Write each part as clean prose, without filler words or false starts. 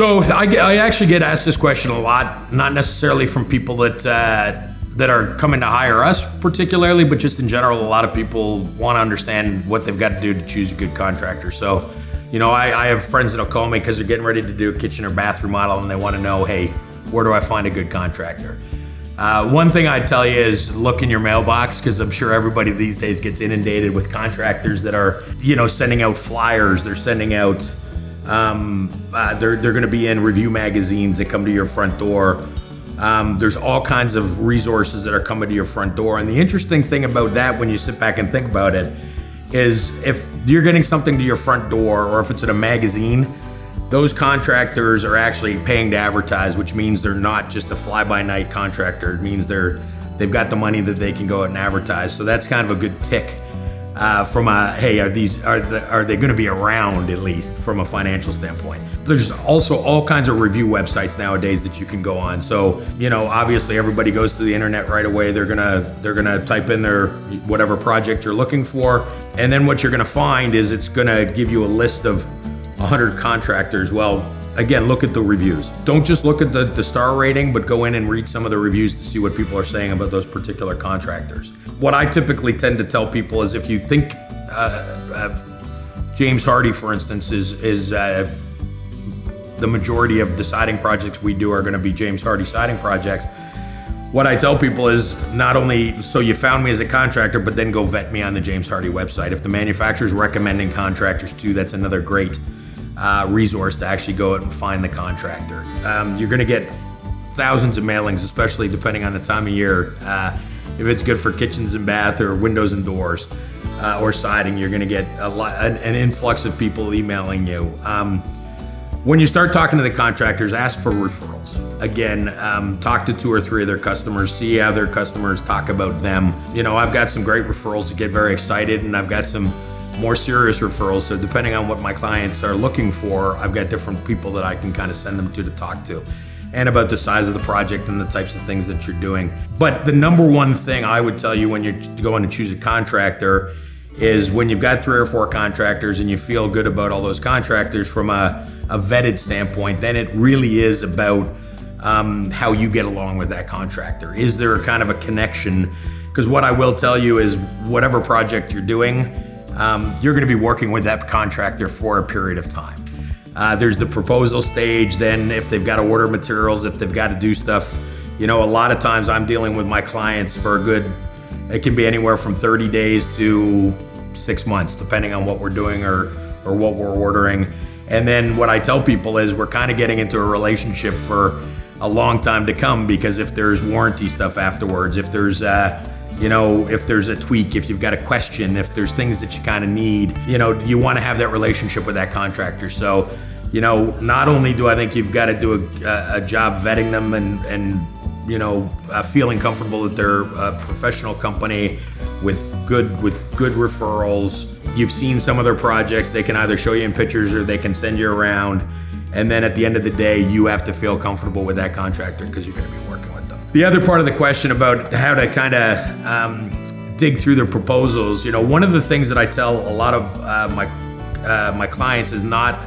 So I actually get asked this question a lot, not necessarily from people that are coming to hire us particularly, but just in general, a lot of people want to understand what they've got to do to choose a good contractor. So, I have friends that'll call me because they're getting ready to do a kitchen or bathroom model and they want to know, hey, where do I find a good contractor? One thing I'd tell you is look in your mailbox, because I'm sure everybody these days gets inundated with contractors that are, sending out flyers. They're sending out, they're going to be in review magazines that come to your front door. There's all kinds of resources that are coming to your front door. And the interesting thing about that, when you sit back and think about it, is if you're getting something to your front door, or if it's in a magazine, those contractors are actually paying to advertise, which means they're not just a fly-by-night contractor. It means they've got the money that they can go out and advertise. So that's kind of a good tick from a, hey, are they going to be around, at least from a financial standpoint? There's also all kinds of review websites nowadays that you can go on. So, obviously everybody goes to the internet right away. They're gonna type in their whatever project you're looking for, and then what you're gonna find is it's gonna give you a list of 100 contractors. Well, again, look at the reviews. Don't just look at the star rating, but go in and read some of the reviews to see what people are saying about those particular contractors. What I typically tend to tell people is if you think James Hardy, for instance, is the majority of the siding projects we do are going to be James Hardy siding projects. What I tell people is not only so you found me as a contractor, but then go vet me on the James Hardy website. If the manufacturer's recommending contractors too, that's another great resource to actually go out and find the contractor. You're going to get thousands of mailings, especially depending on the time of year. If it's good for kitchens and bath or windows and doors or siding, you're going to get an influx of people emailing you. When you start talking to the contractors, ask for referrals. Again, talk to 2 or 3 of their customers, see how their customers talk about them. I've got some great referrals that get very excited, and I've got some more serious referrals. So depending on what my clients are looking for, I've got different people that I can kind of send them to talk to, and about the size of the project and the types of things that you're doing. But the number one thing I would tell you when you're going to choose a contractor is when you've got 3 or 4 contractors and you feel good about all those contractors from a vetted standpoint, then it really is about how you get along with that contractor. Is there a kind of a connection? Because what I will tell you is whatever project you're doing, you're going to be working with that contractor for a period of time. There's the proposal stage, then if they've got to order materials, if they've got to do stuff, a lot of times I'm dealing with my clients for it can be anywhere from 30 days to 6 months, depending on what we're doing or what we're ordering. And then what I tell people is we're kind of getting into a relationship for a long time to come, because if there's warranty stuff afterwards, if there's if there's a tweak, if you've got a question, if there's things that you kind of need, you want to have that relationship with that contractor. So, not only do I think you've got to do a job vetting them and feeling comfortable that they're a professional company with good referrals. You've seen some of their projects. They can either show you in pictures or they can send you around. And then at the end of the day, you have to feel comfortable with that contractor because you're going to be working with them. The other part of the question about how to kind of dig through their proposals, one of the things that I tell a lot of my clients is not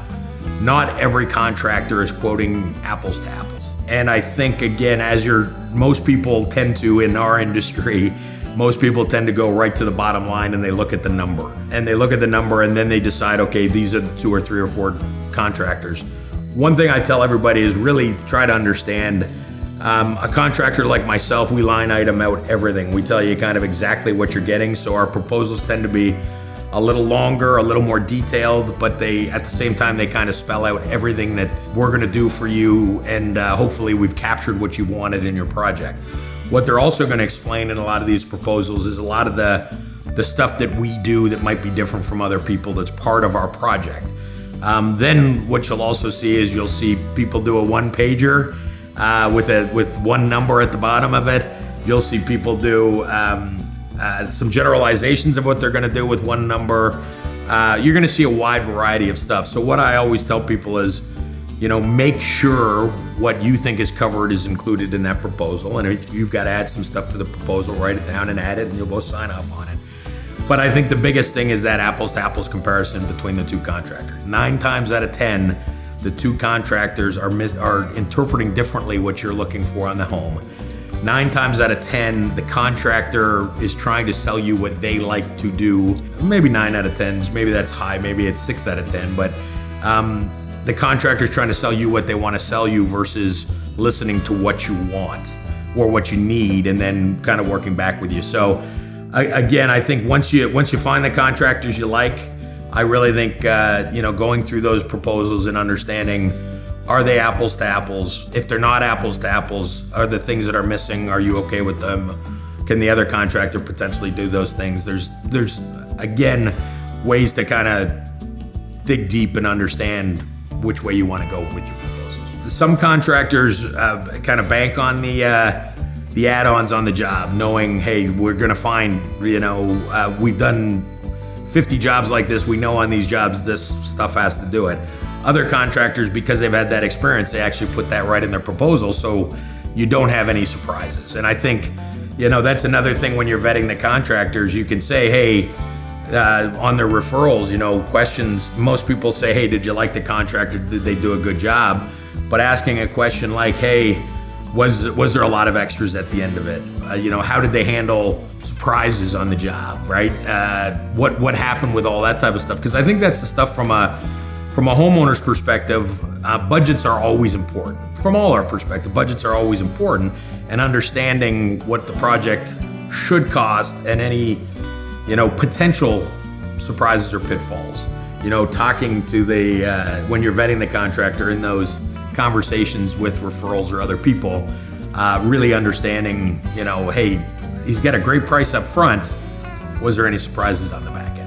every contractor is quoting apples to apples. And I think, again, most people tend to in our industry, most people tend to go right to the bottom line and they look at the number. And they look at the number and then they decide, okay, these are the 2 or 3 or 4 contractors. One thing I tell everybody is really try to understand, a contractor like myself, we line item out everything. We tell you kind of exactly what you're getting. So our proposals tend to be a little longer, a little more detailed, but at the same time, they kind of spell out everything that we're gonna do for you, and hopefully we've captured what you wanted in your project. What they're also gonna explain in a lot of these proposals is a lot of the stuff that we do that might be different from other people that's part of our project. Then what you'll also see is you'll see people do a 1-pager with one number at the bottom of it. You'll see people do some generalizations of what they're going to do with one number. You're going to see a wide variety of stuff. So what I always tell people is, make sure what you think is covered is included in that proposal. And if you've got to add some stuff to the proposal, write it down and add it, and you'll both sign off on it. But I think the biggest thing is that apples to apples comparison between the 2 contractors. 9 times out of 10, the two contractors are interpreting differently what you're looking for on the home. 9 times out of 10, the contractor is trying to sell you what they like to do. Maybe 9 out of 10, maybe that's high, maybe it's 6 out of 10, but the contractor is trying to sell you what they want to sell you versus listening to what you want or what you need and then kind of working back with you. So again, I think once you find the contractors you like, I really think going through those proposals and understanding, are they apples to apples? If they're not apples to apples, are the things that are missing, are you okay with them? Can the other contractor potentially do those things? There's again, ways to kind of dig deep and understand which way you want to go with your proposals. Some contractors kind of bank on the add-ons on the job, knowing, hey, we're going to find, we've done 50 jobs like this. We know on these jobs this stuff has to do it. Other contractors, because they've had that experience, they actually put that right in their proposal so you don't have any surprises. And I think, that's another thing when you're vetting the contractors. You can say, hey, on their referrals, questions, most people say, hey, did you like the contractor? Did they do a good job? But asking a question like, hey, was there a lot of extras at the end of it? How did they handle surprises on the job, right? What happened with all that type of stuff? Because I think that's the stuff from a homeowner's perspective. Budgets are always important. From all our perspective, budgets are always important, and understanding what the project should cost and any potential surprises or pitfalls. Talking to when you're vetting the contractor in those conversations with referrals or other people, really understanding, hey, he's got a great price up front. Was there any surprises on the back end?